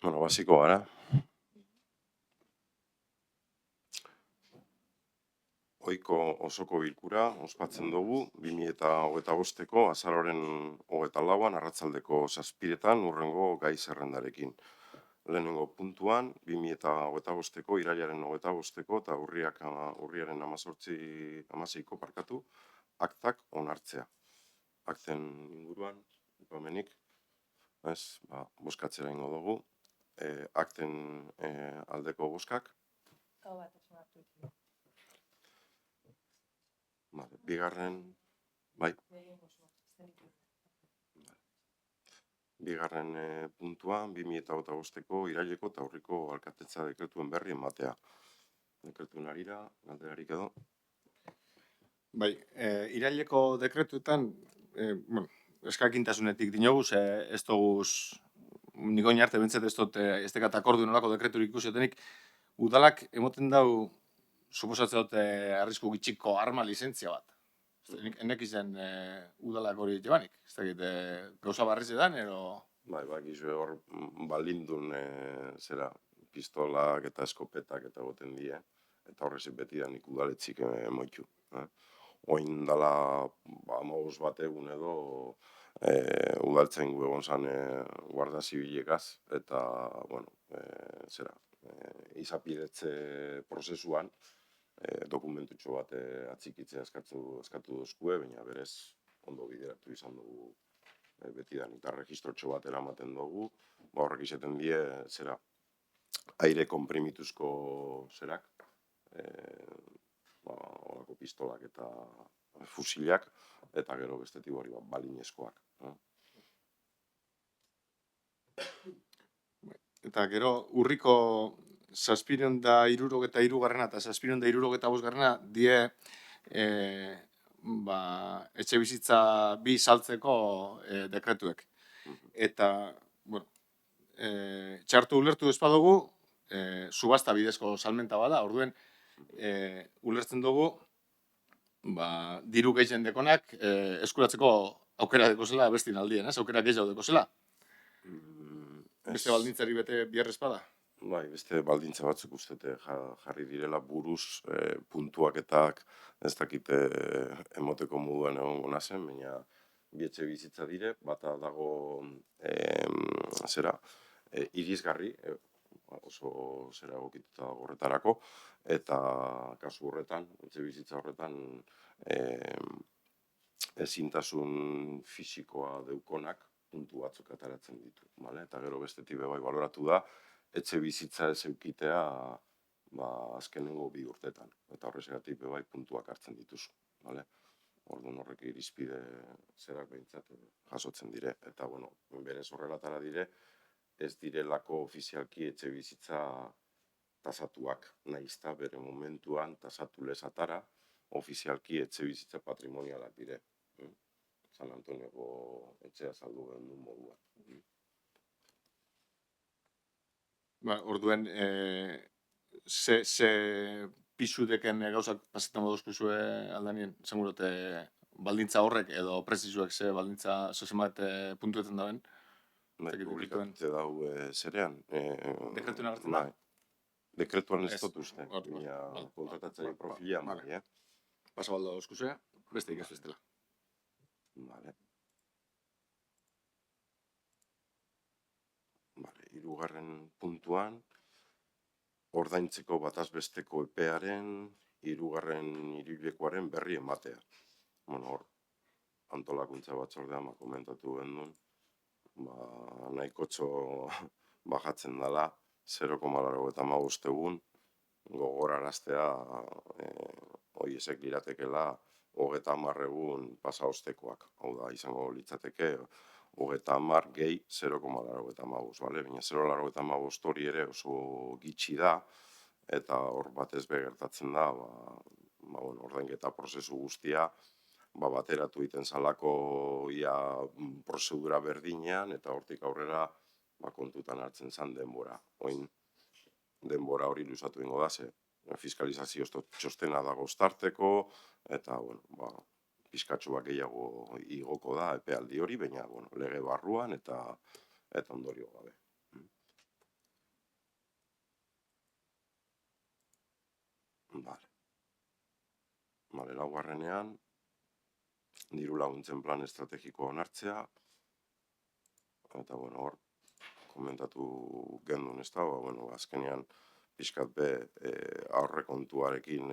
Bueno, basiko gara. Ohiko osoko bilkura ospatzen dugu 2025ko azaroaren 24an arratsaldeko 7etan hurrengo gai zerrendarekin. Lehenengo puntuan 2025ko irailaren 25ko eta urriaren 18ko aktak onartzea. Akten inguruan, ipamenik, bozkatzera ingo dugu. Akten aldeko bozkak. Bigarren, bai. Bigarren puntuan 2025ko iraileko eta urriko alkatetza dekretuen berri ematea. Dekretuen harira, galderarik edo. Bai, iraileko dekretuetan, eskakintasunetik dinogu, ez dugu, niko arte bentzet ez dut, ez dekat akordu nolako dekreturik ikusiotenik, udalak emoten dau, suposatzen dut, arrisku gitxiko arma lizentzia bat. Enek izan udalak hori jebanik, ez dakit, gauza barriz edan, ero... Bai, gizue hor balindun pistolak eta eskopetak eta goten die, eta horrezit beti da nik udaletzik emoitu. Oin dala 15 bat egun edo udaltzen gu egon zan guarda zibilekaz, eta, izapidetze prozesuan dokumentutxo bat atxikitzea eskatu dozkue, baina berez ondo bideratu izan dugu beti da, eta registrotxo bat eramaten dugu, horrek izaten die, aire komprimituzko horako pistolak eta fusilak, eta gero bestetik hori balinezkoak. Eta gero, urriko 763 eta 765 die etxe bizitza bi saltzeko dekretuek. Eta, txartu ulertu espadugu, subasta bidezko salmenta bada, orduen ulertzen dugu, diru gehien dekonak eskuratzeko aukera dekozela bestin aldien, aukera gehiago dekozela. Beste baldintzari bete biarrez bada? Bai, beste baldintza batzuk ustete jarri direla buruz puntuaketak ez dakite emoteko moduan egon gonazen, baina bietxe bizitza dire, bata dago irizgarri, oso egokituta horretarako, eta kasu horretan, etxe bizitza horretan ezintasun fisikoa deukonak puntu batzuk ataratzen ditu. Eta gero bestetik bai baloratu da, etxe bizitza ez eukitea azkenengo 2 urtetan. Eta horrezagatik bai puntuak hartzen dituzu. Orduan horrek irizpide zerak behintzat jasotzen dire. Eta, berez horrelatara dire, ez direlako ofizialki etxe bizitza tasatuak, nahizta bere momentuan tasatu lezatara, ofizialki etxe bizitza patrimonialak dire. San Antonioko etxea saldu genuen moduan. Orduen, ze pisu deken gauzak pasetan moduzkuzue aldanien, segurote baldintza horrek edo prezizuek ze baldintza zozemat puntuetan daben? Publikatze dau zerean. Dekretuen agertzen da? Dekretuan ez dut uste. Kontratatzaile profilia mali, Pasa baldo euskuzea, beste ikaz bestela. Vale. Hirugarren puntuan, ordaintzeko batazbesteko epearen, 3. hiruhilekoaren berri ematea. Hor, antolakuntza batzordean komentatu genuen, nahikotxo bajatzen dela, 0,85 egun, gogoraraztea, hoiesek liratekela, 30 egun pasa ostekoak. Hau da, izango litzateke, 30 gehi 0,85, baina 0,85 hori ere oso gitxi da, eta hor batez gertatzen da, ordainketa prozesu guztia, bateratu egiten zalako ia prozedura berdinean, eta hortik aurrera kontutan hartzen zan denbora. Oin denbora hori luzatu ingo da, fiskalizazio txostena dago starteko, eta, pizkatxo bat gehiago igoko da epealdi hori, baina lege barruan eta ondorio gabe. Laugarrenean, diru laguntzen plan estrategikoa onartzea, eta, hor, komentatu gendun, ez da, azkenean, pixkat be, aurrekontuarekin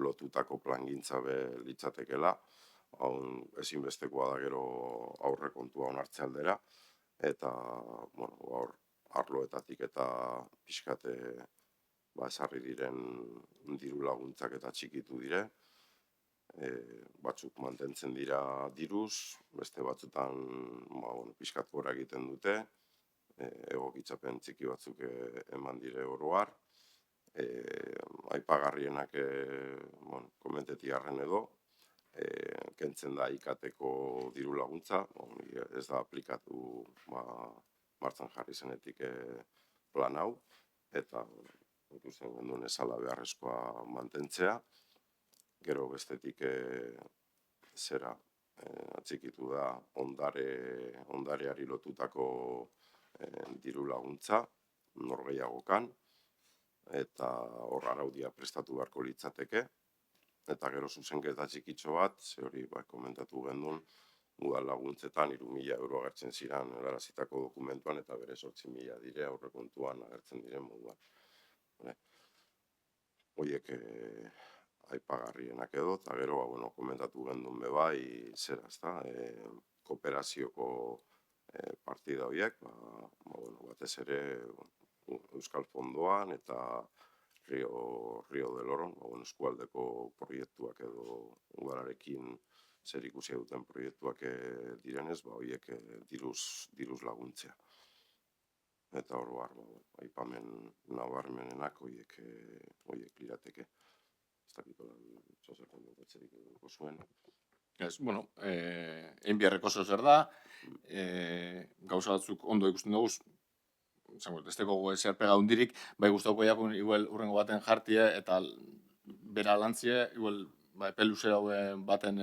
lotutako plangintza be litzatekela, ezinbestekoa da gero aurrekontua onartze aldera, eta, hor, arloetatik eta pixkat esarri diren diru laguntzak eta txikitu dire, batzuk mantentzen dira diruz, beste batzutan pixkat gora egiten dute, egokitzapen txiki batzuk eman dire oroar, aipagarrienak komentetiarren edo, kentzen da ikateko diru laguntza, ez da aplikatu martzan jarri zenetik plan hau, eta ikusten genduen ezala beharrezkoa mantentzea, gero bestetik atxikitu da ondareari lotutako diru laguntza, norgehiagokan, eta hor araudia prestatu beharko litzateke, eta gero zuzenketa txikitxo bat, ze hori komentatu gendun, udal laguntzetan 3.000 euro agertzen ziren helarazitako dokumentuan, eta bere 8.000 dire aurrekontuan agertzen diren moduan. Horiek aipagarrienak edo, eta gero, komentatu gendun bebai, zera, ezta, kooperazioko partida horiek, batez ere Euskal Fondoan eta Rio del Oron, eskualdeko proiektuak edo udalarekin zer ikusia duten proiektuak direnez, horiek diruz laguntzea. Eta oroar, aipamen nabarmenenak horiek lirateke. Ez dakit zozer kontatzerik eduko zuen. Ez, egin biharreko zer da, gauza batzuk ondo ikusten dugu, ez dago ezer pega hundirik, bai guztauko jakun igual urrengo baten jartie, eta bera lantzie, igual epeluzera baten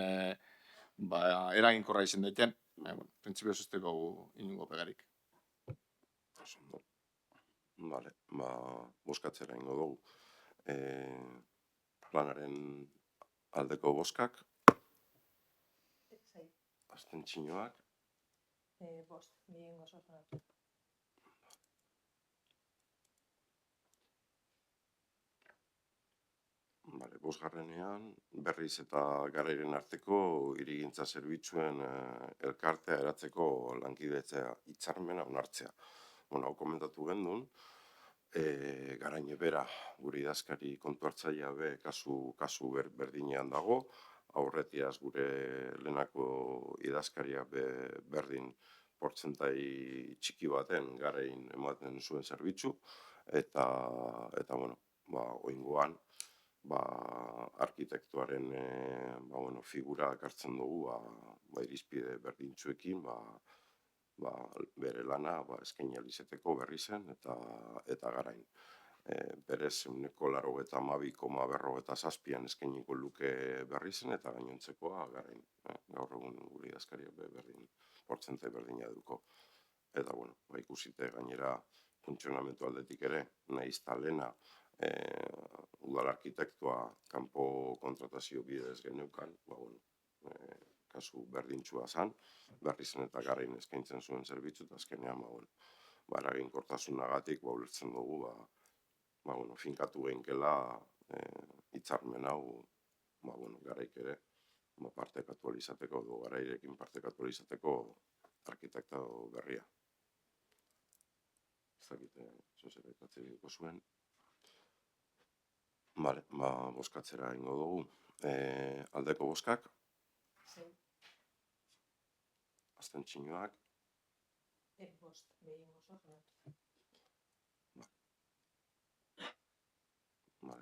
eraginkorra izan daiten, printzipioz ez dago inungo pegarik. Bale, boskatzera ingo dugu. Planaren aldeko boskak, abstentzioak, Bost, gehiengo oso. bosgarrenean, berriz eta garairen arteko hirigintza zerbitzuen elkartea eratzeko lankidetzea hitzarmena onartzea. Hau komentatu gendun, garaine bera gure idazkari kontu hartzailea be kasu berdinean dago, aurretiaz gure lehenako idazkaria berdin portzentai txiki baten garain ematen zuen zerbitzu, eta oingoan, arkitektuaren figura ekartzen dugu, irizpide berdintzuekin, bere lana eskaini ahal izateko berri zen eta garain. Berez 92,47 eskainiko luke berri zen eta gainontzekoa garain. Gaur egun gure idazkaria berdin, portzentai berdina duko. Eta ikusite gainera funtzionamentu aldetik ere, nahiz talena udal arkitektua kanpo kontratazio bidez geneukan, kasu berdintxua zan, berri zen eta garain eskaintzen zuen zerbitzu, eta azkenean, eraginkortasunagatik, ulertzen dugu, finkatu gehinkela hitzarmen hau, garaik ere, partekatu alizateko, garairekin partekatu alizateko arkitekta berria. Ez dakite, zozer ekatzen duko zuen. Bale, boskatzera ingo dugu. Aldeko boskak, abstentzioak, Bost, gehiengo oso.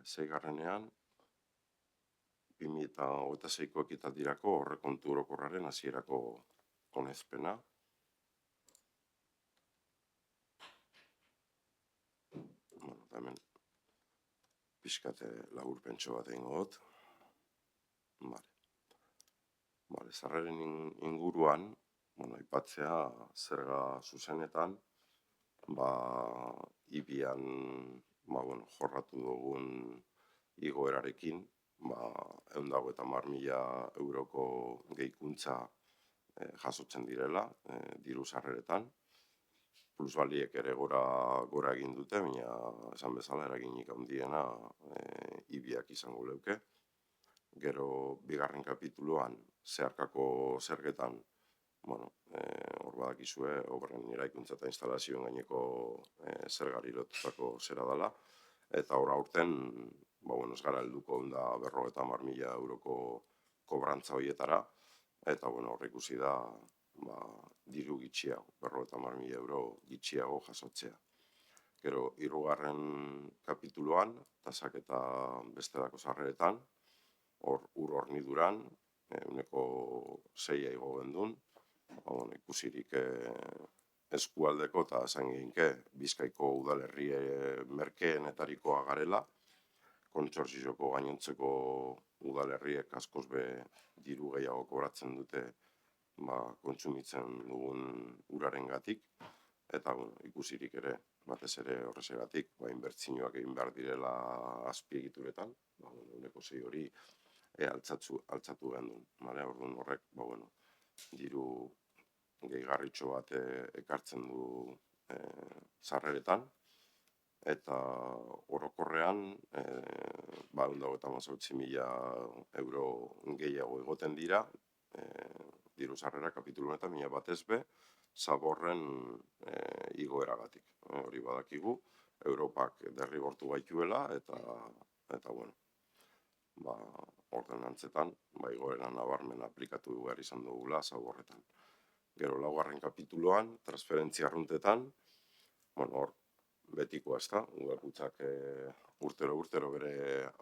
Seigarrenean, 2026ko ekitaldirako aurrekontu orokorraren hasierako onespena. Hemen pixkate laburpentso bat egingo dut. Sarreren inguruan, aipatzea zerga zuzenetan, ibian jorratu dugun igoerarekin, €150.000 euroko gehikuntza jasotzen direla, diru sarreretan. Plusbaliek ere gora egin dute, baina esan bezala eraginik handiena ibiak izango leuke. Gero, bigarren kapituluan, zeharkako zergetan, hor badakizue, obren eraikuntza eta instalazioen gaineko zergari lotutako zera dela, eta hor aurten, ez gara helduko €150.000 euroko kobrantza horietara, eta hor ikusi da, diru gitxiago, €50.000 euro gitxiago jasotzea. Gero, hirugarren kapituluan, tasak eta bestelako sarreretan, hor horniduran, 6% igo gendun, ikusirik eskualdeko eta esan ginke Bizkaiko udalerri merkeenetarikoa garela, kontsortzioko gainontzeko udalerriek askoz be diru gehiago kobratzen dute kontsumitzen dugun urarengatik, eta ikusirik ere, batez ere horrezegatik, inbertsioak egin behar direla azpiegituretan, 6% hori altzatu gendun. Orduan horrek, diru gehigarritxo bat ekartzen du sarreretan, eta orokorrean €158.000 euro gehiago egoten dira, diru sarrera kapitulu honetan, baina batez be, zaborren igoeragatik. Hori badakigu, Europak derrigortu gaituela, eta ordenantzetan, igoera nabarmen aplikatu behar izan dugula zaborretan. Gero, laugarren kapituluan, transferentzia arruntetan, hor, betikoa ez da, udalkutzak urtero bere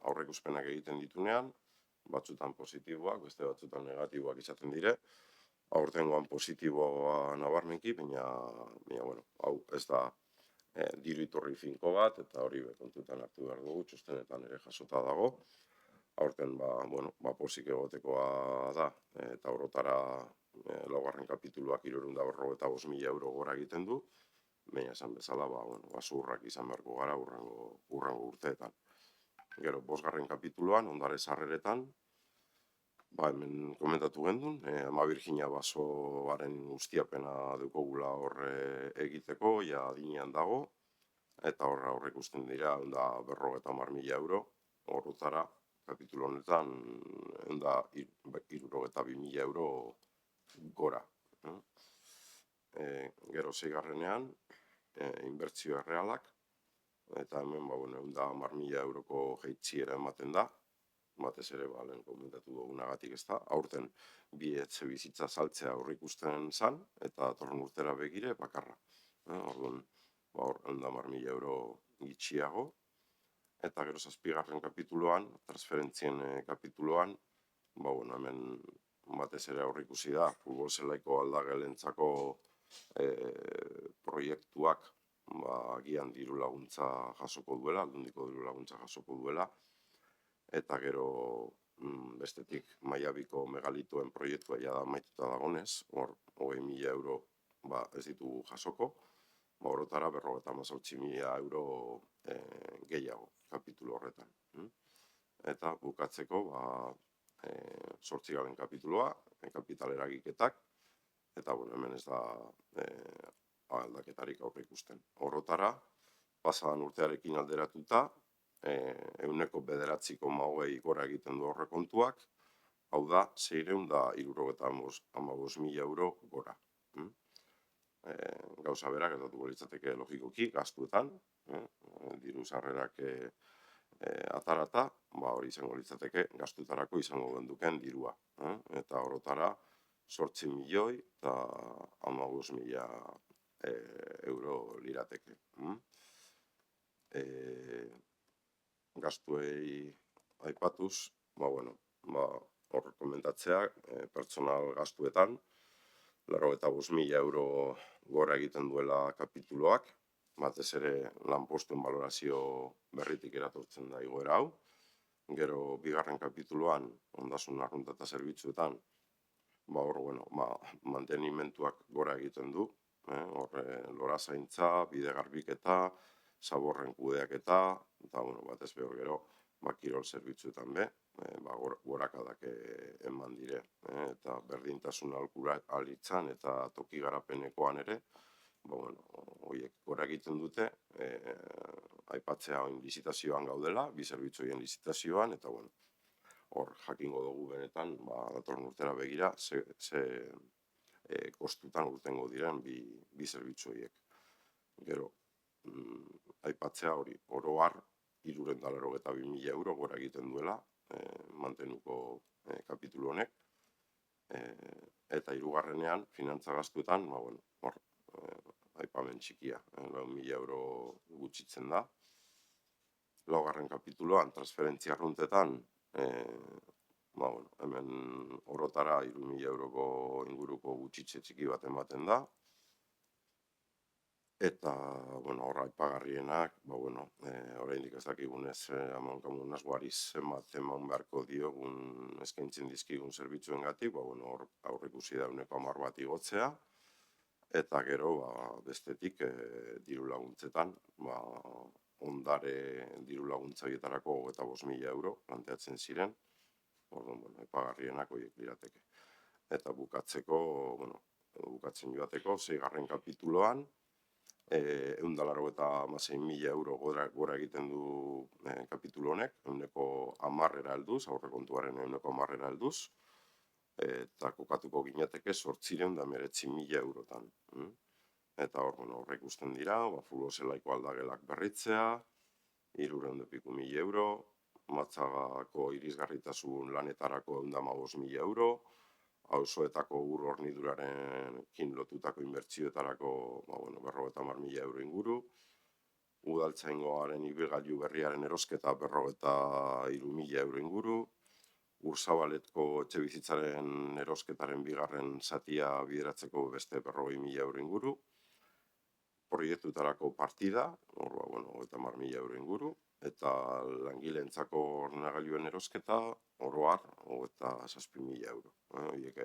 aurreikuspenak egiten ditunean, batzutan positiboak, beste batzutan negatiboak izaten dire, aurtengoan positiboa nabarmenki, baina hau ez da diru iturri finko bat, eta hori kontutan hartu behar dugu, txostenetan ere jasota dago. Aurten, posik egotekoa da, eta horotara laugarren kapituluak €355.000 euro gora egiten du, baina esan bezala, zuhurrak izan beharko gara urrengo urteetan. Gero, 5. kapituluan, ondare sarreretan, hemen komentatu gendun, Ama Virginia basoaren ustiapena dukogula horre egiteko, ja adinean dago, eta horra horrek usten dira, €150.000 euro, horretara, kapitulu honetan, €162.000 euro gora. Gero, 6. Inbertsio errealak, eta hemen, €110.000 euroko jeitziera ematen da, batez ere, lehen komentatu dugunagatik ez da, aurten bi etxe bizitza saltzea aurreikusten zan, eta datorren urtera begire bakarra. Orduan, €110.000 euro gitxiago, eta gero 7. kapituluan, transferentzien kapituluan, hemen batez ere aurreikusi da, futbol zelaiko aldagelentzako proiektuak agian diru laguntza jasoko duela, aldundiko diru laguntza jasoko duela, eta gero bestetik Maiabiko megalitoen proiektua jada amaituta dagonez, hor 20.000 euro ez ditugu jasoko, horotara €58.000 euro gehiago kapitulu horretan. Eta bukatzeko, 8. kapitulua, kapital eragiketak, eta hemen ez da aldaketarik aurreikusten. Horotara, pasadan urtearekin alderatuta, 9,9% gora egiten du aurrekontuak, hau da, €675.000 euro gora. Gauza berak gertatuko litzateke logikoki, gastuetan, diru sarrerak atarata, hori izango litzateke, gastuetarako izango genduken dirua. Eta horotara, 8.015.000 euro lirateke. Gastuei aipatuz, hor komentatzea, pertsonal gastuetan, €95.000 euro gora egiten duela kapituloak, batez ere lanpostuen balorazio berritik eratortzen da igoera hau. Gero, 2. kapituluan, ondasun arrunta eta zerbitzuetan, mantenimentuak gora egiten du, lorazaintza, bide garbiketa, zaborren kudeaketa, eta batez behar gero, kirol zerbitzuetan be, gorakadak eman dire. Eta berdintasun alitzan eta toki garapenekoan ere, horiek gora egiten dute, aipatzea oin lizitazioan gaudela, bi zerbitzuien lizitazioan, eta hor jakingo dugu benetan, datorren urtera begira, ze kostutan urtengo diren bi zerbitzu horiek. Gero, aipatzea hori, oro har, 382.000 euro gora egiten duela, mantenuko kapitulu honek, eta hirugarrenean, finantza gastuetan, hor, aipamen txikia, 4.000 euro gutxitzen da. Laugarren kapituloan, transferentzia arruntetan, hemen orotara 3.000 euroko inguruko gutxitze txiki bat ematen da. Eta, horra aipagarrienak, oraindik ez dakigunez, amankamunaz guariz zenbat eman beharko diogun eskaintzen dizkigun zerbitzuengatik, hor aurreikusi da 10 bat igotzea, eta gero, bestetik, diru laguntzetan, ondare diru laguntza horietarako 25.000 euro planteatzen ziren, aipagarrienak horiek lirateke. Eta bukatzen joateko, 6. kapituloan, 196.000 euro gora egiten du kapitulu honek, 10% helduz, aurrekontuaren 10% helduz, eta kokatuko ginateke 819.000 eurotan. Eta hor ikusten dira, futbol-zelaiko aldagelak berritzea, 300.000 euro, Matzagako irisgarritasun lanetarako 115.000 euro, auzoetako ur hornidurarekin lotutako inbertsioetarako 50.000 euro inguru, udaltzaingoaren ibilgailu berriaren erosketa 53.000 euro inguru, Urzabaletko etxebizitzaren erosketaren bigarren zatia bideratzeko beste 40.000 euro inguru, proiektutarako partida, 50.000 euro inguru, eta langileentzako ordenagailuen erosketa, oro har, 7.000 euro. Horiek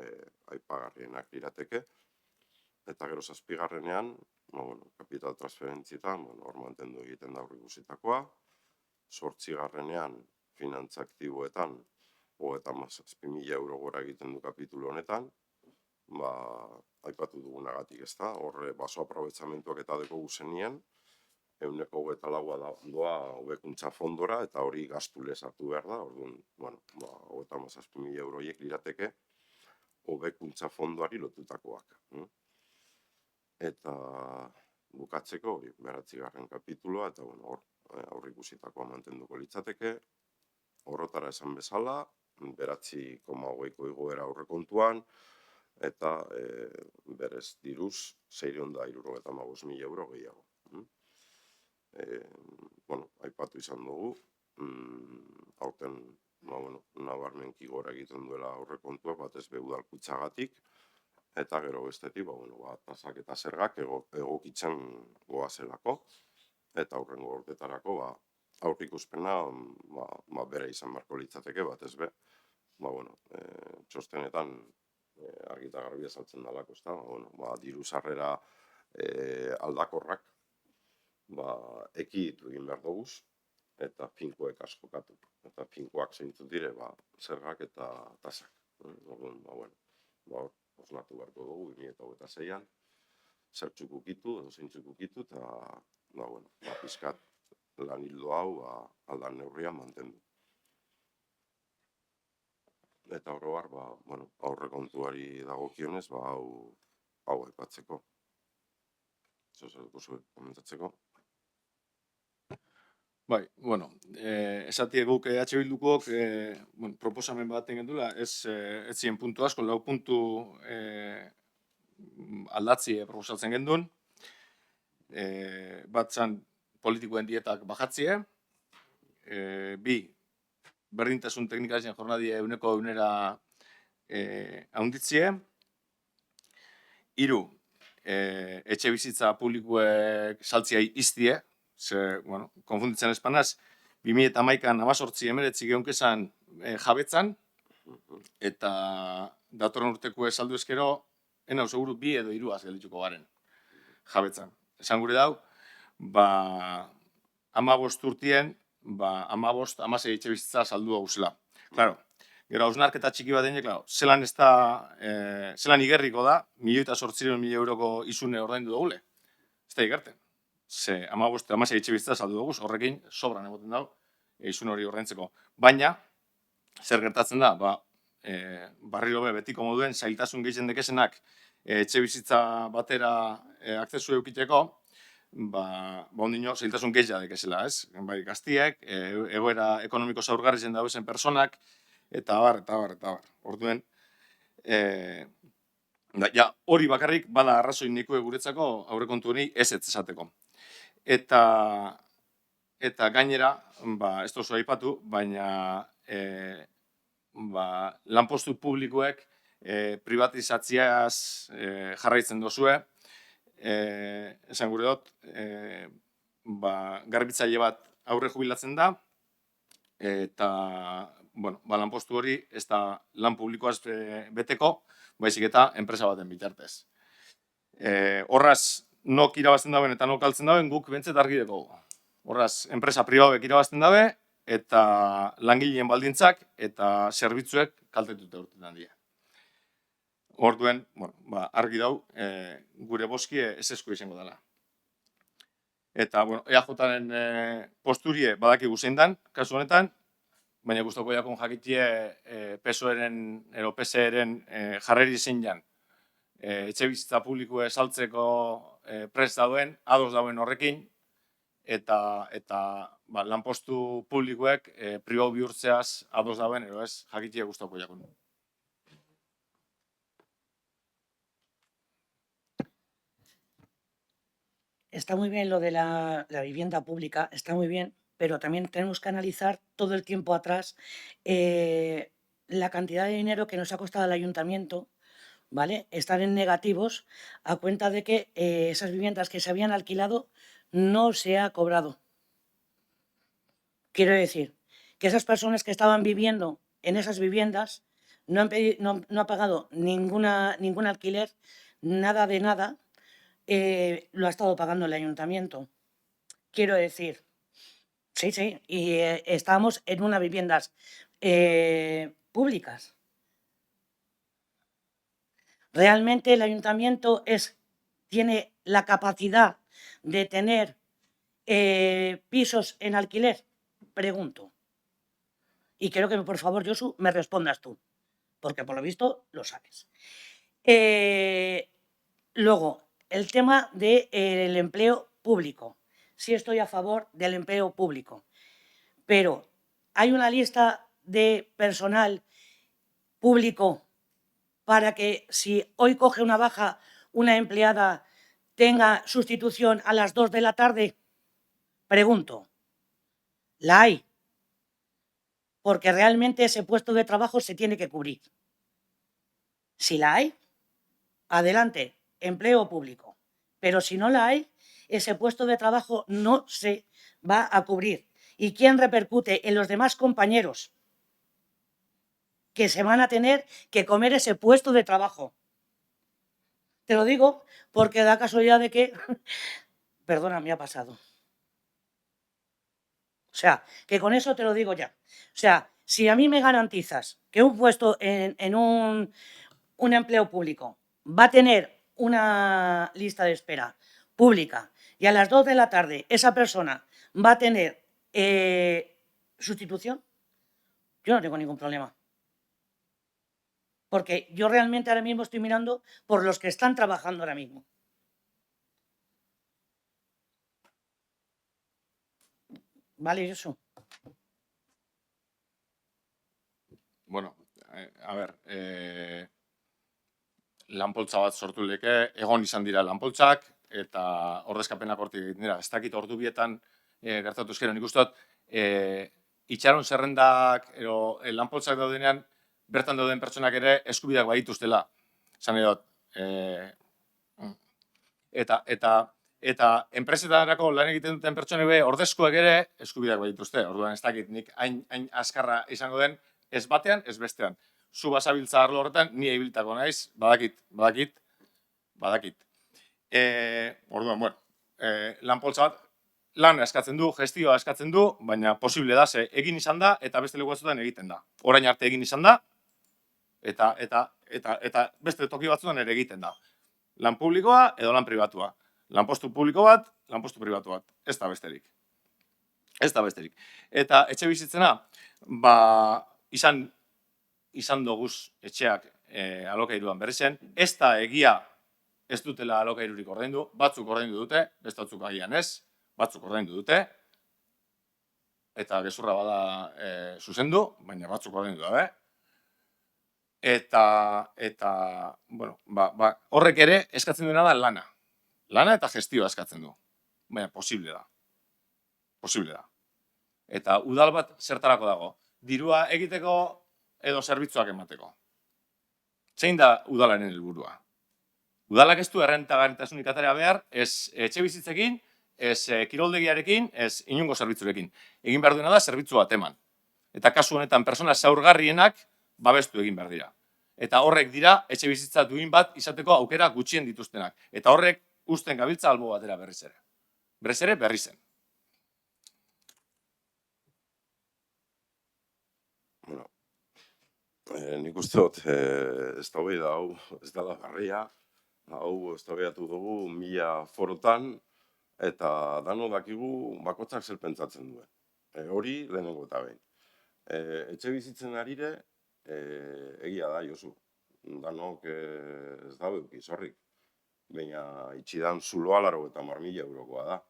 aipagarrienak lirateke. Eta gero 7. Kapital transferentzietan, hor mantendu egiten da aurreikusitakoa. 8. Finantza aktiboetan, 7.000 euro gora egiten du kapitulu honetan. Aipatu dugunagatik ez da, hor baso aprobetxamentuak eta deko guzenien, 124 doa hobekuntza fondora, eta hori gastu lez hartu behar da, orduan, 57.000 euroiek lirateke hobekuntza fondoari lotutakoak. Eta bukatzeko hori, 9. kapituloa, eta hor aurreikusitakoa mantenduko litzateke, orotara esan bezala, 9,20ko igoera aurrekontuan, eta berez diruz 675.000 euro gehiago. Aipatu izan dugu, aurten nabarmenki gora egiten duela aurrekontua, batez be udalkutsagatik, eta gero bestetik, tasak eta zergak egokitzen goazelako, eta aurrengo urtetarako aurreikuspena bere izan beharko litzateke, batez be, txostenetan argi eta garbi azaltzen dalako, diru sarrera aldakorrak ekiditu egin behar doguz, eta finkoek askokatu. Eta finkoak zeintzut dire, zergak eta tasak. Osnatu beharko dugu, 2026an, zertzuk ukitu, edo zeintzuk ukitu, eta pizkat lan hildo hau aldan neurrian mantendu. Eta oro har, aurrekontuari dagokionez, hau aipatzeko. Zer duzu komentatzeko? Bai, esatie guk Bildukok proposamen bat egin dula, ez ziren puntu asko, 4 puntu aldatzie proposatzen gendun. Bat zan politikoen dietak bajatzie, 2, berdintasun teknikazien jornadie 100% haunditzie, 3, etxe bizitza publikoek saltziai iztie, konfunditzen espanaz, 2011an 18-19 geunkezan jabetzan, eta datorren urteko esaldu ezkero, enau seguru 2 edo 3 geldituko garen jabetzan. Esan gure dau, 15 urtien, 16 etxe bizitza saldu hauzela. Claro, gero hausnarketa txiki bat denik, claro, zelan zelan igerriko da, 1.800.000 euroko izune ordaindu dugule. Ez da igerten. Ze, 16 etxebizitza saldu dugu, horrekin sobran egoten dago, izun hori ordaintzeko. Baina, zer gertatzen da, barriro betiko moduen zailtasun gehien dekesenak etxebizitza batera akzesu eukiteko, ondino zailtasun gehiago dekezela, ez? Bai, gaztiek, egoera ekonomiko zaurgarri zen dauzen personak, eta bar. Orduen, hori bakarrik bada arrazoi nikue guretzako aurrekontu honi ez esateko. Eta gainera, ez oso aipatu, baina lanpostu publikoek privatizatziaz jarraitzen dozue. Esan gure dut, garbitzaile bat aurre jubilatzen da, eta lanpostu hori ez da lan publikoaz beteko, baizik eta enpresa baten bitartez. Horraz, nok irabazten dauen eta nok galtzen dauen guk bentzet argi dugu. Horraz, enpresa pribauek irabazten dabe, eta langileen baldintzak eta zerbitzuek kaltetuta urtetan dira. Orduen, argi dau, gure boskie esesko izango dela. Eta, EAJaren posturie badaki guzein dan, kasu honetan, baina guztoko jakon jakitie PSOEren, ero PSEren jarreri zein jan. Etxebizitza publikoa saltzeko prest dauen, ados dauen horrekin, eta lanpostu publikoek pribau bihurtzeaz ados dauen, ero ez, jakitie guztoko jakon. Está muy bien lo de la vivienda pública, está muy bien, pero también tenemos que analizar todo el tiempo atrás la cantidad de dinero que nos ha costado al ayuntamiento, ¿vale? Estar en negativos a cuenta de que esas viviendas que se habían alquilado no se ha cobrado. Quiero decir, que esas personas que estaban viviendo en esas viviendas no han pagado ningún alquiler, nada de nada, lo ha estado pagando el ayuntamiento. Quiero decir, sí, y estábamos en unas viviendas públicas. ¿Realmente el ayuntamiento tiene la capacidad de tener pisos en alquiler? Pregunto. Y quiero que, por favor, Josu, me respondas tú, porque por lo visto lo sabes. Luego, el tema del empleo público. Sí estoy a favor del empleo público, pero hay una lista de personal público para que si hoy coge una baja una empleada tenga sustitución a las 2 de la tarde. Pregunto, ¿la hay? Porque realmente ese puesto de trabajo se tiene que cubrir. Si la hay, adelante, empleo público. Pero si no la hay, ese puesto de trabajo no se va a cubrir. ¿Y quién repercute? En los demás compañeros que se van a tener que comer ese puesto de trabajo. Te lo digo porque da casualidad de que... Perdona, me ha pasado. O sea, que con eso te lo digo ya. O sea, si a mí me garantizas que un puesto en un empleo público va a tener una lista de espera pública y a las 2 de la tarde esa persona va a tener sustitución, yo no tengo ningún problema. Porque yo realmente ahora mismo estoy mirando por los que están trabajando ahora mismo. Vale, eso. Bueno, a ver, lanpoltza bat sortu leke, egon izan dira lanpoltzak, eta ordezkapenak hortik egiten dira. Ez dakit ordu bietan gertatu ezkero, nik uste dut, itxaron zerrendak, lanpoltzak daudenean, bertan dauden pertsonak ere eskubideak badituztela. Zan edot, eta enpresetarako lan egiten duten pertsonek be, ordezkoek ere eskubideak badituzte. Orduan ez dakit, nik hain azkarra izango den, ez batean, ez bestean. Zu basabiltza arlo horretan, ni ibiltako naiz, badakit. Orduan, lanpoltza bat, lana eskatzen du, gestioa eskatzen du, baina posible da, ze egin izan da, eta beste leku batzuetan egiten da. Orain arte egin izan da, eta beste toki batzuetan ere egiten da. Lan publikoa edo lan pribatua. Lanpostu publiko bat, lanpostu pribatu bat. Ez da besterik. Ez da besterik. Eta etxe bizitzena, izan doguz etxeak alokairuan berrizen, ez da egia ez dutela alokairurik ordaindu, batzuk ordaindu dute, beste batzuk agian ez, batzuk ordaindu dute, eta gezurra bada zuzendu, baina batzuk ordaindu dabe. Eta bueno, horrek ere eskatzen duena da lana. Lana eta gestioa eskatzen du. Baina posible da. Posible da. Eta udal bat zertarako dago? Dirua egiteko edo zerbitzuak emateko. Zein da udalaren helburua? Udalak ez du errentagarritasunik atera behar, ez etxe bizitzekin, ez kiroldegiarekin, ez inongo zerbitzurekin. Egin behar duena da zerbitzu bat eman. Eta kasu honetan pertsona zaurgarrienak babestu egin behar dira. Eta horrek dira etxe bizitza duin bat izateko aukera gutxien dituztenak. Eta horrek uzten gabiltza albo batera berriz ere. Berriz ere berri zen. Bueno, nik uste dut eztabaida hau ez dela berria, hau eztabaidatu dugu 1000 forotan, eta dano dakigu bakoitzak zer pentsatzen duen. Hori lehenengo eta behin. Etxe bizitzen arire, egia da, Josu. Danok ez da eduki, zorrik. Baina itxidan zuloa 80.000 eurokoa da.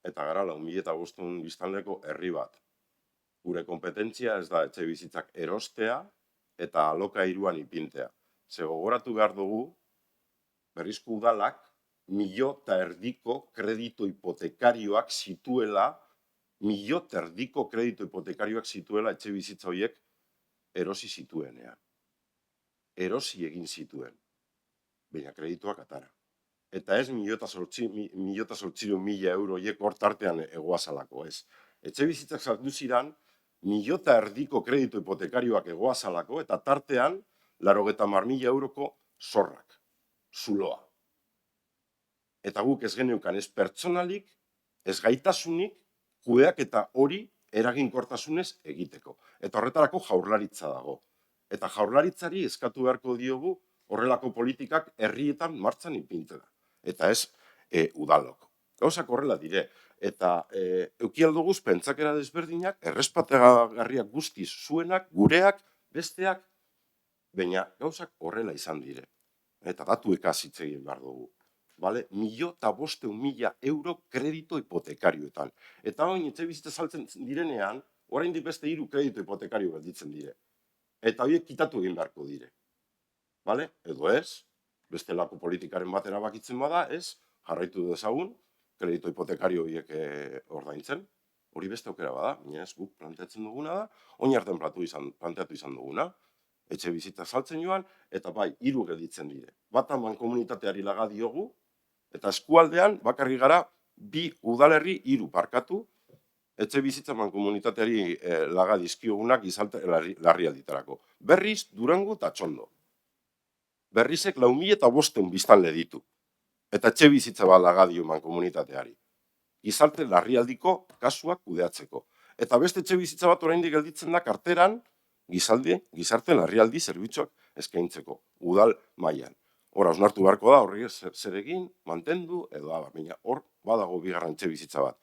Eta gara 4.500 biztanleko herri bat. Gure kompetentzia ez da etxe bizitzak erostea eta alokairuan ipintea. Ze gogoratu behar dugu, Berrizko udalak 1,5 milioi kredito hipotekarioak zituela, 1,5 milioi kredito hipotekarioak zituela etxe bizitza horiek erosi zituenean. Erosi egin zituen, baina kredituak atara. Eta ez 1,800.000 euro horiek hortartean egoazalako, ez. Etxe bizitzak saldu ziren 1,5 milioi kredito hipotekarioak egoazalako, eta tartean 80.000 euroko zorrak, zuloa. Eta guk ez geneukan ez pertsonalik, ez gaitasunik, kudeaketa hori eraginkortasunez egiteko. Eta horretarako jaurlaritza dago. Eta jaurlaritzari eskatu beharko diogu horrelako politikak herrietan martxan ipintzera. Eta ez udalok. Gauzak horrela dire. Eta eukialduguz pentsakera desberdinak, errespategarriak guztiz zuenak, gureak, besteak, baina gauzak horrela izan dire. Eta datuekaz hitz egin behar dugu. 1,500.000 euro kredito hipotekarioetan. Eta hori etxe bizitza saltzen direnean, oraindik beste 3 kredito hipotekario gelditzen dire. Eta horiek kitatu egin beharko dire. Edo ez, bestelako politikaren bat erabakitzen bada, ez, jarraitu dezagun, kredito hipotekario horiek ordaintzen. Hori beste aukera bada, baina ez guk planteatzen duguna da, oinarten planteatu izan duguna. Etxe bizitza saltzen joan, eta bai, 3 gelditzen dire. Bata mankomunitateari laga diogu, eta eskualdean bakarrik gara 2 udalerri 3 parkatu, etxe bizitza mankomunitateari laga dizkiogunak gizarte larrialditarako. Berriz, Durango eta Txondo. Berrizek 4.500 biztanle ditu. Eta etxe bizitza bat laga dio mankomunitateari. Gizarte larrialdiko kasuak kudeatzeko. Eta beste etxe bizitza bat oraindik gelditzen da karteran, gizarte larrialdi zerbitzuak eskaintzeko, udal mailan. Hor, hausnartu beharko da, horri zer egin, mantendu, edo baina hor badago 2. etxe bizitza bat.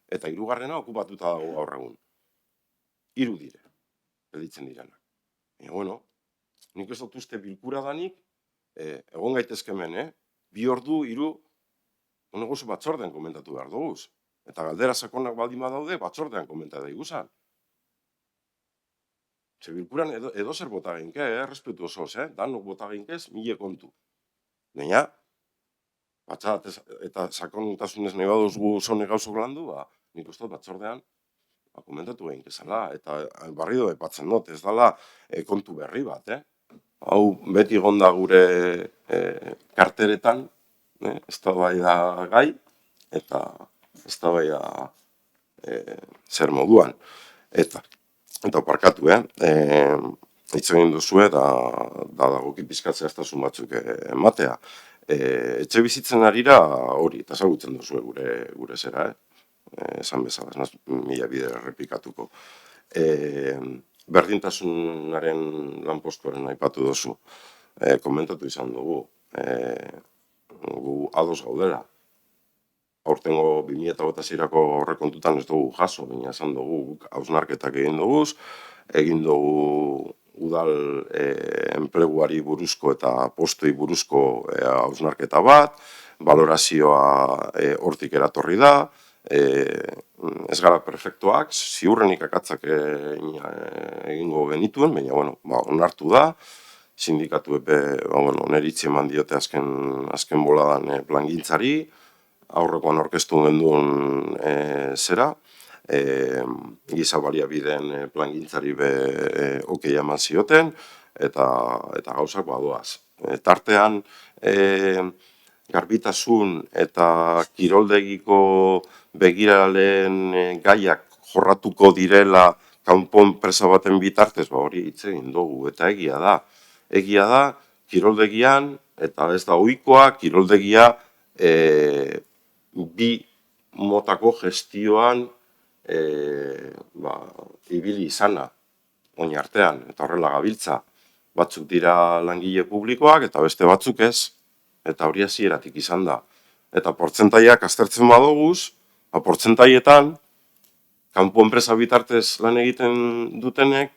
Eta 3. okupatuta dago gaur egun. 3 dire, gelditzen direnak. Bueno, nik ez dut uste bilkura danik, egon gaitezke hemen, 2 ordu, 3, honegozu batzordean komentatu behar duguz. Eta galdera sakonak baldin badaude, batzordean komentatu iguzan. Bilkuran edo zer bota ginke, respetu osoz, danok bota ginkez, 1000 kontu. Baina, batxat eta sakonutasunez nahi baduz gu zone gauzok landu, nik uste batzordean komentatu ginkezala, eta barri do epatzen dut, ez dela kontu berri bat, Hau beti gonda gure karteretan, eztabaida gai, eta eztabaida zer moduan. Eta parkatu, hitz egin duzue, da dagoki pizkatzea eztasun batzuk ematea. Etxe bizitzen arira hori, eta ezagutzen duzue gure zera, esan bezala, ez naz mila bider errepikatuko. Berdintasunaren lanpostuaren aipatu duzu, komentatu izan dugu, gu ados gaudela. Aurtengo 2026ko aurrekontutan ez dugu jaso, baina esan dugu hausnarketak egin dugu udal enpleguari buruzko eta postoi buruzko hausnarketa bat, valorazioa hortik eratorri da, ez gara perfektuak, ziurrenik akatzak egingo genituen, baina onartu da, sindikatu neritzi eman diote azken boladan plangintzari, aurrekoan aurkeztu genduen zera, giza baliabideen plangintzari okei eman zioten, eta gauzak badoaz. Tartean, garbitasun eta kiroldegiko begiraleen gaiak jorratuko direla kanpo enpresa baten bitartez, hori hitz egin dugu, eta egia da. Egia da, kiroldegian, eta ez da ohikoa, kiroldegia bi motako gestioan ibili izana, oin artean, eta horrela gabiltza. Batzuk dira langile publikoak, eta beste batzuk ez, eta hori hasieratik izan da. Eta portzentaiak aztertzen badoguz, portzentaietan, kanpo enpresa bitartez lan egiten dutenek,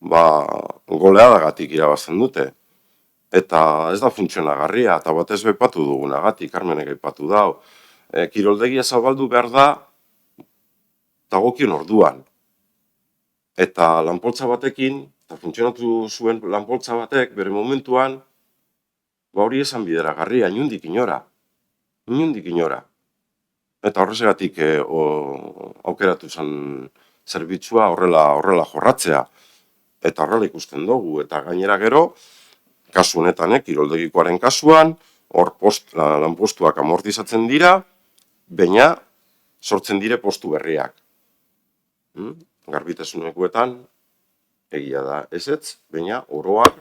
goleadagatik irabazten dute. Eta ez da funtzionagarria, eta batez bepatu dugunagatik, Carmenek aipatu dau. Kiroldegia zabaldu behar da, dagokion orduan. Eta lanpoltza batekin, eta funtzionatu zuen lanpoltza batek, bere momentuan, hori esan bideragarria, inundik inora. Inundik inora. Eta horrezegatik aukeratu zen zerbitzua horrela jorratzea. Eta horrela ikusten dugu, eta gainera gero, kasu honetan, kiroldegikoaren kasuan, hor lanpostuak amortizatzen dira, baina sortzen dire postu berriak. Garbitasunekuetan, egia da ezetz, baina oroak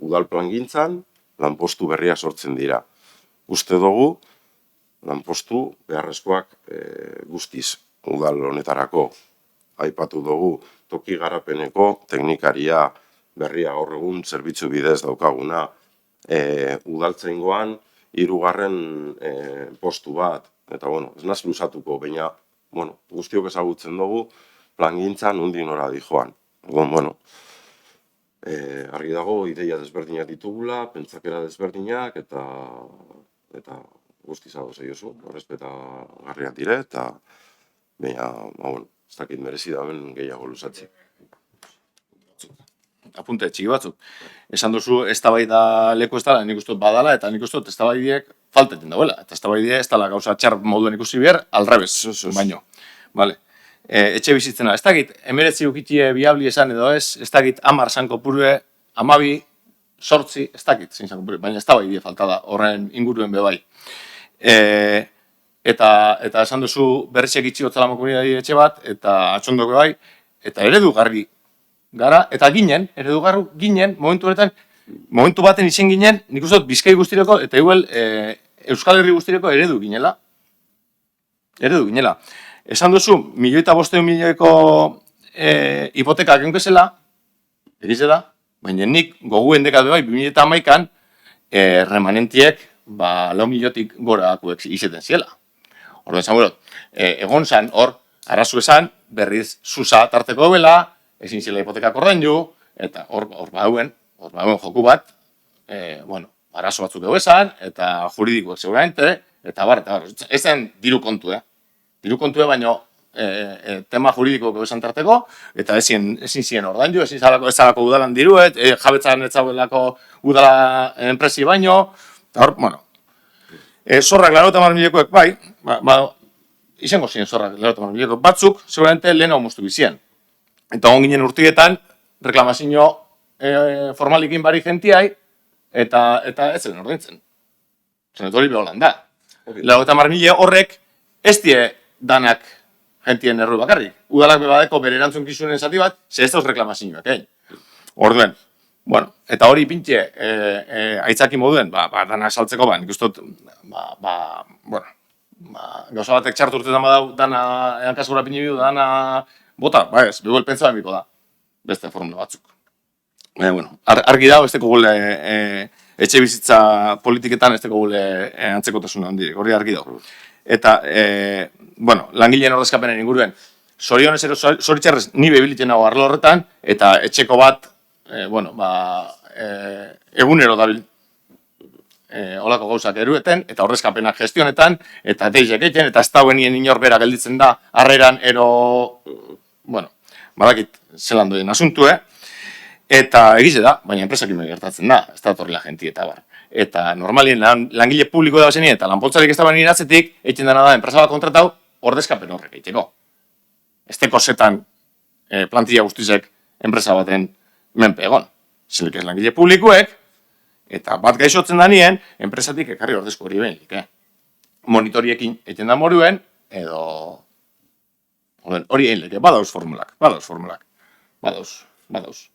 udal plangintzan lanpostu berriak sortzen dira. Uste dugu, lanpostu beharrezkoak guztiz udal honetarako. Aipatu dugu, toki garapeneko teknikaria berria gaur egun zerbitzu bidez daukaguna. Udaltzaingoan 3. Postu bat, eta ez naz luzatuko, baina guztiok ezagutzen dugu plangintzan nondik nora dijoan. Argi dago, ideia desberdinak ditugula, pentsakera desberdinak, eta guztiz hau zeiozu, errespetagarriak dire, eta baina, ez dakit merezi daben gehiago luzatzi. Apunte txiki batzuk. Esan duzu, eztabaida leku ez dela, nik uste badala, eta nik uste eztabaidiek falteten dauela. Eta eztabaidea ez dela gauza txar moduen ikusi behar, alrebez, baino. Etxe bizitzena, ez dakit, 19 ukitie biabli esan edo ez dakit 10 zanko purue, 12, 8, ez dakit, zein zanko purue, baina eztabaidea falta da, horren inguruen bebai. Eta esan duzu, berrizek itxi gotzalamo komunidadi etxe bat, eta atxondoko bai, eta eredugarri gara, eta eredugarri ginen, momentu baten izen ginen, nik uste dut Bizkai guztireko, eta igual Euskal Herri guztireko eredu ginela. Esan duzu, 1.500.000 hipotekak enkezela, erizela, baina nik goguen dekatu bai, 2011an, remanentiek, 4.000.000 gora akuek izeten ziela. Orduan esan gero, egon zan, hor, arazu esan, berriz zuza tarteko bela, ezin zela hipotekak ordaindu, eta hor bauen joku bat, arazo batzuk dugu esan, eta juridikoak seguramente, eta ez zen diru kontu, Diru kontua baino tema juridiko esan tarteko, eta ezin ziren ordaindu, ezin zalako udalan diruet, jabetzaren ez zaudelako udala enpresi baino, eta hor, zorrak 80.000 bai, izango ziren zorrak 80.000 batzuk, seguramente lehen hau moztu bizien. Eta on ginen urtietan, reklamazio formalikin bari gentiai, eta ez zen ordaintzen. Zen hori beholan da. 80.000 horrek ez die danak gentien erru bakarrik. Udalak bebadeko bere erantzunkizunen zati bat, ez dauz reklamazioak, Orduen, eta hori pintxe aitzaki moduen, danak saltzeko, nik uste dut, gauza batek txartu urtetan badau, dana hankasgora pinibidu, dana bota, ba ez, behuel pentsa emiko da. Beste formula batzuk. Bueno, argi dago, ez teko gule etxe bizitza politiketan, ez teko gule antzekotasuna handirik, hori argi dago. Eta, bueno, langileen ordezkapenen inguruen, zorionez ero zoritxarrez ni bebiliten nago arlo horretan, eta etxeko bat, bueno, egunero dabil olako gauzak erueten, eta ordezkapenak gestionetan, eta deizek egiten, eta ez dauenien inor bera gelditzen da, harreran ero, bueno, badakit zelan doien asuntue, eta egize da, baina enpresakin gertatzen da, ez da torrela genti eta bar. Eta normalien langile publiko da zenien, eta lanpoltzarik ez da baina iratzetik, egiten dena da, enpresa bat kontratau, ordezkapen horrek egiteko. Ez teko zetan plantilla guztizek enpresa baten menpe egon. Zelik ez langile publikoek, eta bat gaixotzen da nien, enpresatik ekarri ordezko hori behinik. Monitoriekin egiten da moruen, edo hori egin leke, badauz formulak. Badauz.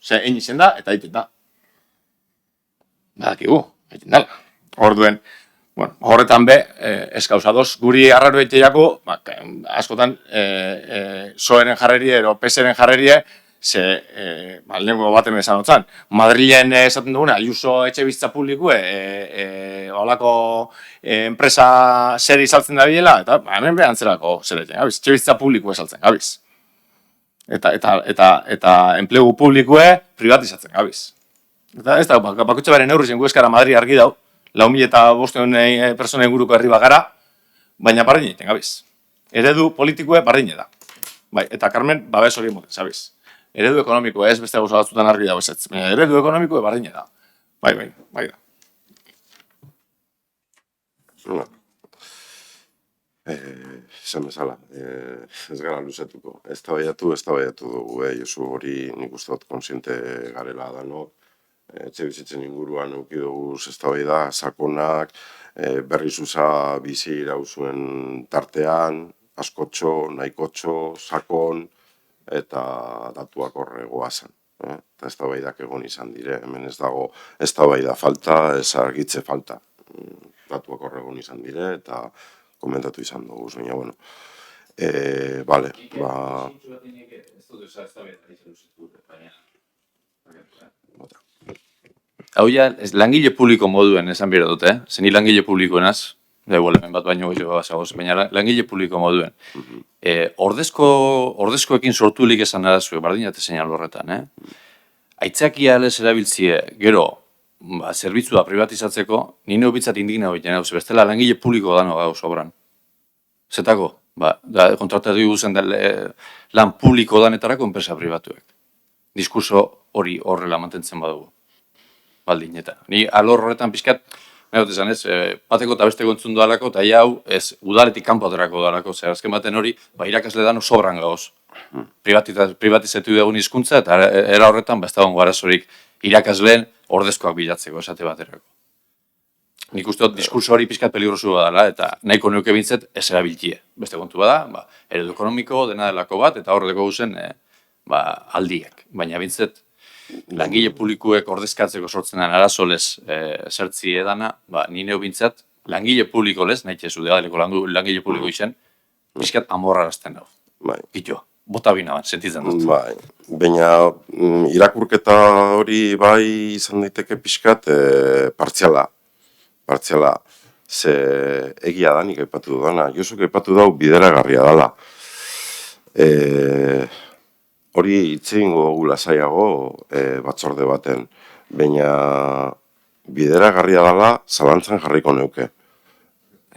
Ze egin izen da, eta egiten da. Badakigu, egiten dala. Orduen, bueno, horretan be, ez gauzadoz, guri arraro egiteiako, askotan, soeren jarrerie, ero peseren jarrerie, ze, lehenko baten esan otzan, Madrilen esaten duguna, Ayuso etxe bizitza publikue, holako enpresa zer izaltzen da bilela, eta hemen behan zerako zereten, gabiz, etxe bizitza publikue esaltzen, gabiz. Eta enplegu publikue privatizatzen, gabiz. Eta ez da, bakutxe beren neurrizen gu eskara Madri argi dau, 4.500 persona inguruko herri bagara, baina bardin egiten, gabiz. Eredu politikue bardin da. Bai, eta Carmen, babes hori moten, zabiz. Eredu ekonomikoa ez beste gauza batzutan argi dago ezetz. Eredu ekonomikoa bardin da. Bai da. Esan bezala, ez gara luzetuko. Ez tabaiatu dugu, Josu hori nik uste dut konsiente garela danok. Etxe bizitzen inguruan euki dugu eztabaida sakonak, berri zuza bizi irauzuen tartean, askotxo, nahikotxo, sakon, eta datuak horregoa zen. Eta eztabaidak egon izan dire, hemen ez dago eztabaida falta, ez argitze falta. Datuak horregon izan dire, eta komentatu izan dugu, baina, bueno. Bale, Hau ja, langile publiko moduen esan bera dute, zeni langile publikoenaz, hemen bat baino goizio bazagoz, baina langile publiko moduen. Ordezkoekin sortulik esan arazue, bardinate seinal horretan, aitzakia lez erabiltzie, gero, zerbitzua privatizatzeko, nire hobitzat indigna hobiten, bestela langile publiko dano gauz obran. Zetako, kontratatu guzen lan publiko danetarako enpresa pribatuek. Diskurso hori horrela mantentzen badugu. Baldin, eta ni alor horretan pixkat, nahi esan ez, bateko eta besteko entzun doalako, eta hau ez udaletik kanpo aterako doalako, zer azken baten hori, irakasle dano sobran gauz. Privatizatu dugun hizkuntza eta era horretan, ez dagoen arazorik irakasleen ordezkoak bilatzeko, esate baterako. Nik uste dut diskurso hori pixkat peligrosu badala, eta nahiko neuke bintzet ez erabiltie. Beste kontu bada, eredu ekonomiko, dena delako bat, eta horretako guzen aldiak. Baina bintzet, langile publikuek ordezkatzeko sortzen den arazolez zertzi edana, ni neu bintzat, langile publiko lez, nahi txezu degaleko langile publiko izen, pixkat amorrarazten dago. Ito, bota bina bat, sentitzen dut. Baina irakurketa hori bai izan daiteke pixkat partziala, ze egia da nik aipatu dudana, Josuk aipatu dau bideragarria dala. Hori itxeingo dugu lasaiago batzorde baten, baina bideragarria dala zalantzan jarriko neuke.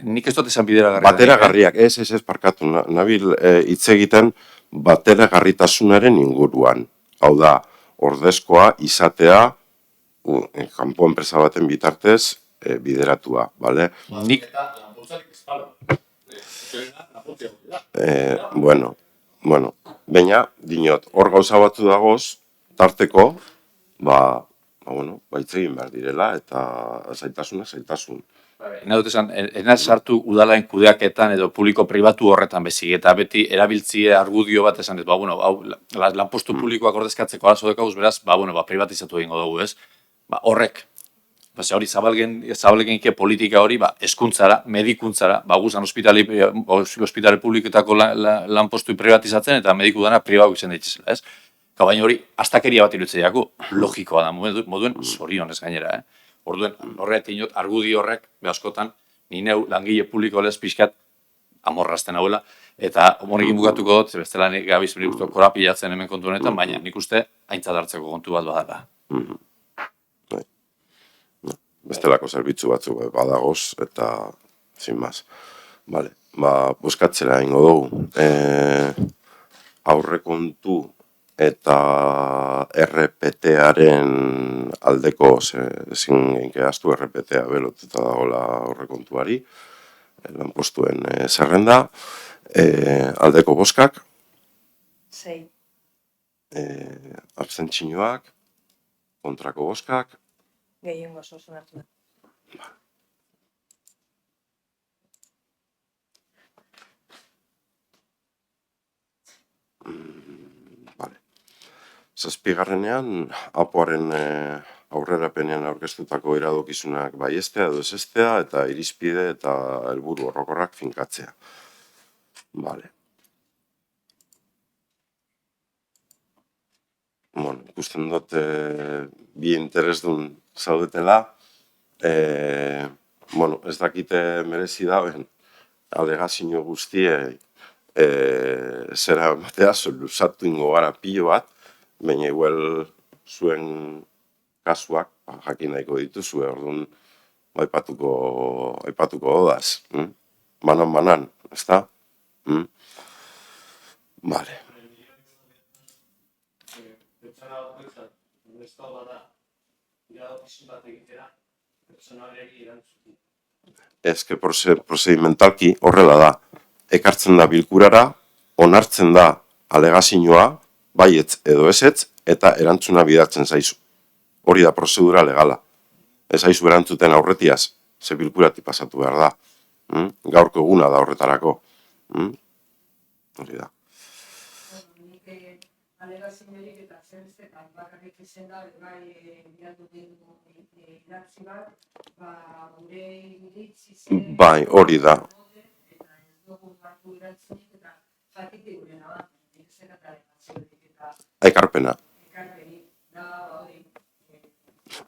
Nik ez dut esan bideragarria. Bateragarriak, ez parkatu, nabil hitz egiten bateragarritasunaren inguruan. Hau da, ordezkoa izatea kanpo enpresa baten bitartez bideratua, bale? Nik eta lanpoltzarik espalo. Bueno, baina, dinot, hor gauza batu dagoz, tarteko, itzegin behar direla, eta zailtasun. Nahi dut esan, enaz sartu udalaen kudeaketan edo publiko-pribatu horretan bezik, eta beti erabiltzie argudio bat esan ez, lanpostu publikoak ordezkatzeko arazo dekauz, beraz, privatizatu egingo dugu, ez? Horrek, hori zabalgenike politika hori, hezkuntzara, medikuntzara, guzan ospitale publiketako lanpostu privatizatzen eta mediku dana pribatu izan daitezela, ez? Baina hori, astakeria bat irutzea jaku, logikoa da, moduen zorionez gainera, Orduen, horretik inot, argudi horrek, askotan, ni neu langile publiko lez pixkat amorrazten hauela, eta honekin bukatuko dut, bestela gabiz nik uste korapilatzen hemen kontu honetan, baina nik uste aintzat hartzeko kontu bat badala. Bestelako zerbitzu batzuk badagoz, eta zin maz. Vale, buskatzera ingo dugu. Aurrekontu eta RPT-aren aldeko, ezin gehiagaztu RPT-a belotuta dagoela aurrekontuari, lanpostuen zerrenda, aldeko boskak, 6. abstentzioak, kontrako boskak, Gehiengo osoz onartu da. Zazpigarrenean, apoaren aurrerapenean aurkeztutako iradokizunak baiestea edo ezestea eta irizpide eta helburu orokorrak finkatzea. Vale. Bueno, ikusten dut bi interesdun zaudetela. Bueno, ez dakite merezi dauen alegazio guztie zera ematea, luzatu ingo gara pilo bat, baina igual zuen kasuak jakin nahiko dituzue, orduan aipatuko dodaz. Banan, ezta? Vale. Ez que procedimentalki horrela da. Ekartzen da bilkurara, onartzen da alegazioa, baietz edo ezetz, eta erantzuna bidatzen zaizu. Hori da prozedura legala. Ez zaizu erantzuten aurretiaz, ze bilkurati pasatu behar da. Gaurko eguna da horretarako. Hori da. Nik alegaziorik eta zerrezketan bakarrik izen da, bai bilatu dugu idatzi bat, gure iritzi zen... Bai, hori da. Eta ez dugu hartu idatzinik eta jakitik gure nabat, zer eta alegaziorik eta... Ekarpena. Ekarpeni, da hori...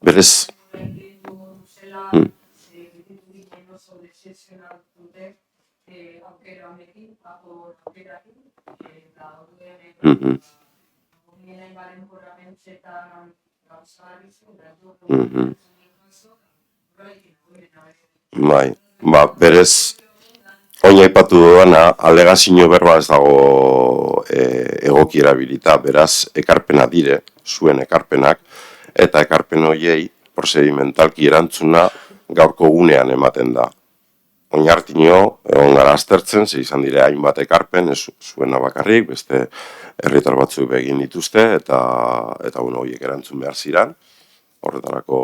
Berez... Zela, ditu ginen oso desesionatute aukera honekin, aukerakin, eta horren... Ginen baren porramentzetan gauzari zen, da dugu... Bai, berez, oin aipatu duena, alegazio berba ez dago egoki erabilita, beraz, ekarpena dire, zuen ekarpenak, eta ekarpen horiei procedimentalki erantzuna gaurko gunean ematen da. Oinartino, egon gara aztertzen, ze izan dire hainbat ekarpen, ez zuena bakarrik, beste herritar batzuk egin dituzte, eta horiek erantzun behar ziran. Horretarako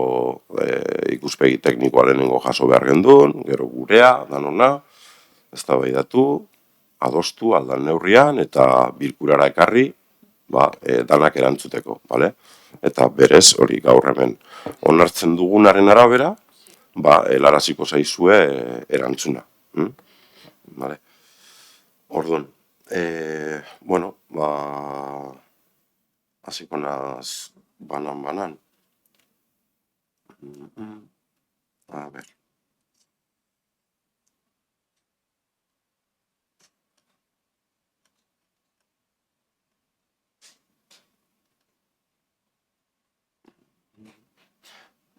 ikuspegi teknikoa lehenengo jaso behar gendun, gero gurea, danona, eztabaidatu, adostu aldan neurrian, eta bilkurara ekarri, danak erantzuteko, bale? Eta berez, hori gaur hemen onartzen dugunaren arabera, helaraziko zaizue erantzuna. Bale? Orduan, bueno, hasiko naz banan. A ver.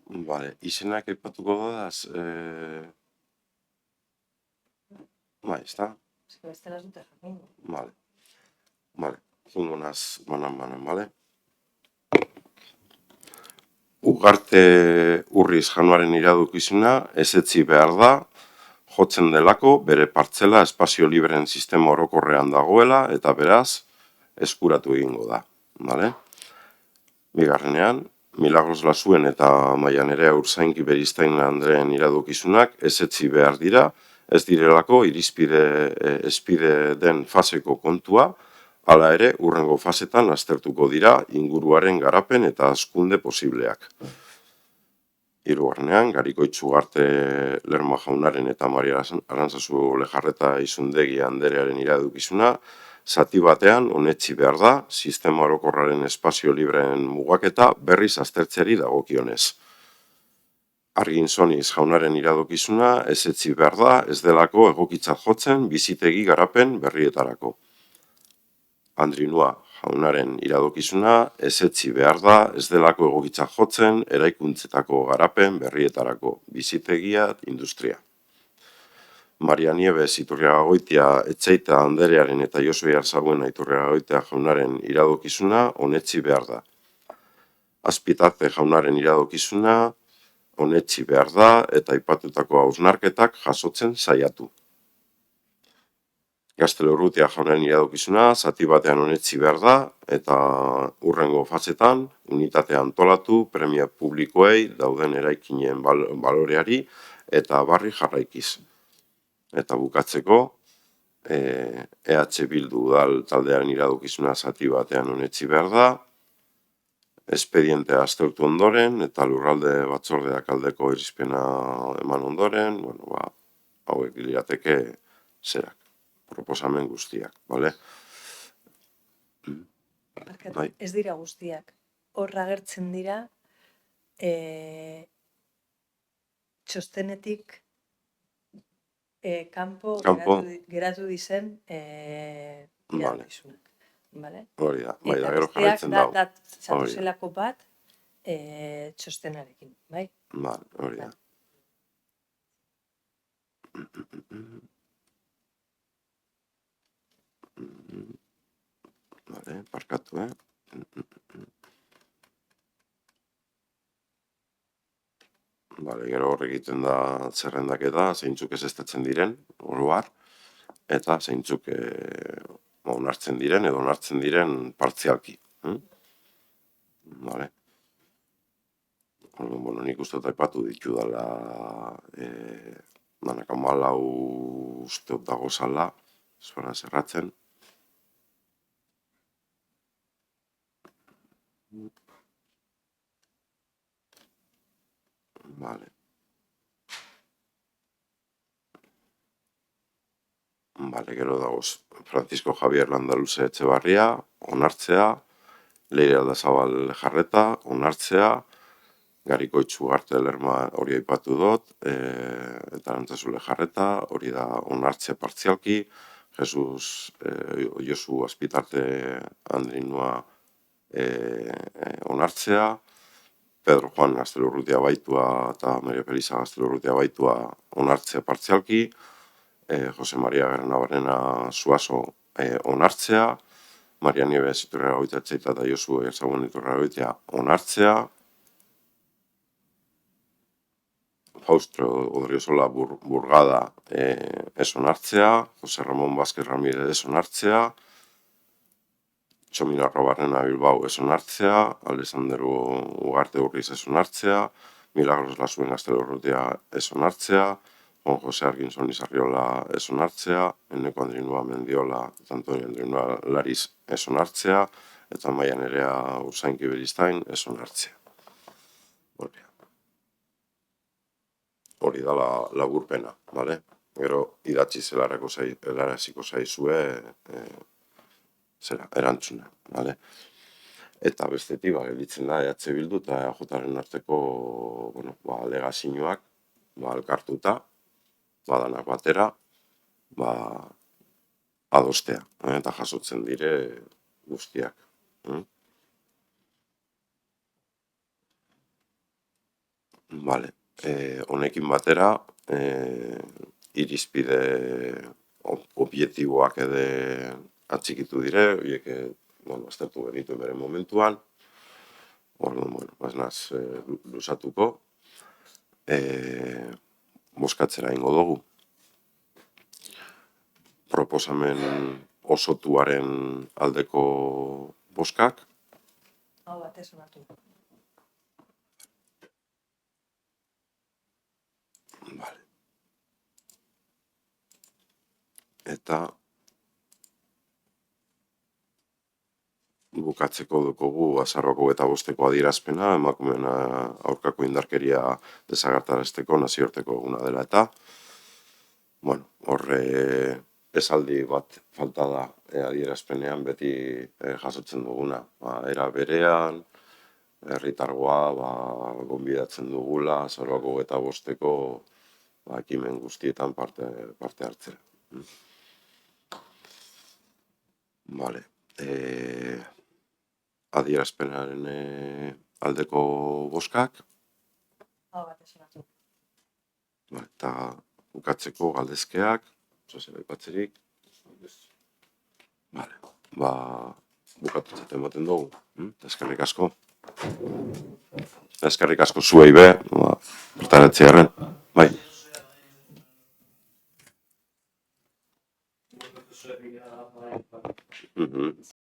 Vale, izenak aipatuko dodaz, bai, ezta? Ez que bestela ez dute jakin. Vale, jungo naz banan, bale? Ugarte Urriz Januaren iradokizuna ezetzi behar da, jotzen delako bere partzela espazio libreen sistema orokorrean dagoela eta beraz eskuratu egingo da. Bigarrenean, Milagros Lasuen eta Maia Nerea Urzainki Beristain Andreen iradokizunak ezetzi behar dira, ez direlako irizpide den faseko kontua, hala ere, hurrengo fasetan aztertuko dira inguruaren garapen eta hazkunde posibleak. Hirugarrenean, Garikoitz Ugarte Lerma jaunaren eta Maria Arantzazu Lejarreta Izundegi anderearen iradokizuna, zati batean onetsi behar da, sistema orokorraren espazio libreen mugaketa berriz aztertzeari dagokionez. Arginzoniz jaunaren iradokizuna ezetzi behar da, ez delako egokitzat jotzen bizitegi garapen berrietarako. Andrinua jaunaren iradokizuna ezetzi behar da, ez delako egokitzat jotzen eraikuntzetako garapen berrietarako bizitegia industria. Maria Nieves Iturriagoitia Etxeita Anderearen eta Josue Arzauen Iturriagoitia jaunaren iradokizuna onetsi behar da. Azpitate jaunaren iradokizuna onetsi behar da eta aipatutako hausnarketak jasotzen saiatu. Gaztelorrutia jaunaren iradokizuna zati batean onetsi behar da eta hurrengo fasetan unitatea antolatu premia publikoei dauden eraikinen baloreari eta barri jarraikiz. Eta bukatzeko, EH Bildu udal taldearen iradokizuna zati batean onetsi behar da, espedientea aztertu ondoren eta lurralde batzordeak aldeko irizpena eman ondoren, hauek lirateke zerak, proposamen guztiak, bale? Barkatu, ez dira guztiak. Hor agertzen dira txostenetik kanpo geratu dizen iradokizunak. Hori da, bai da, Eta gero besteak jarraitzen dago. zatozelako bat txostenarekin, bai? Hori da. Vale, parkatu, Vale, gero hor egiten da zerrendaketa, zeintzuk ezeztatzen diren, oroar, eta zeintzuk onartzen diren edo onartzen diren partzialki. Vale. Bueno, nik uste aipatu ditu dela danak 14 uste dago zala, zuera zerratzen. Vale. Vale, gero dagoz Francisco Javier Landaluze Etxebarria, onartzea, Leire Aldazabal Jarreta, onartzea, Garikoitz Ugarte Lerma hori aipatu dut, eta Arantzazu Lejarreta, hori da onartzea partzialki, Jesus Josu Azpitarte Andrinua onartzea, Pedro Juan Gaztelurrutia baitua eta Maria Felisa Gaztelurrutia baitua onartzea partzialki, Jose Maria Gernabarrena Suaso onartzea, Maria Nieves Iturriagoitia Etxeita eta Josu Arzauen Iturriagoitia onartzea, Faustro Odriozola Burgada ez onartzea, Jose Ramon Vázquez Ramírez ez onartzea, Txomin Arrobarrena Bilbao ez onartzea, Alessandro Ugarte Urriz ez onartzea, Milagros Lasuen Gaztelurrutia ez onartzea, Juan Jose Arginzon Izarriola ez onartzea, Eneko Andrinua Mendiola eta Antonio Andrinua Lariz ez onartzea, eta Maia Nerea Urzainki Beristain ez onartzea. Hori da laburpena, bale? Gero idatzi helaraziko zaizue erantzuna, bale? Eta bestetik, gelditzen da EH Bildu eta EAJaren arteko alegazioak elkartuta, danak batera, adostea, eta jasotzen dire guztiak. Vale. Honekin batera, irizpide objektiboak ere atxikitu dire, horiek aztertu genitu bere momentuan, orduan, ez naz lusatuko, bozkatzera ingo dugu. Proposamen osotuaren aldeko bozkak, Hau batez onartu. Vale. Eta bukatzeko dukogu azaroako 25ko adierazpena, emakumeen aurkako indarkeria desagertarazteko nazioarteko eguna dela eta, bueno, horre esaldi bat falta da adierazpenean beti jasotzen duguna. Era berean, herritargoa gonbidatzen dugula azaroako 25ko ekimen guztietan parte hartzea. Vale. Adierazpenaren aldeko bozkak, eta bukatzeko galdezkeak, zer aipatzerik. Vale. Bukatutzat ematen dugu. Eskerrik asko. Eskerrik asko zuei be, bertaratzearen. Bai.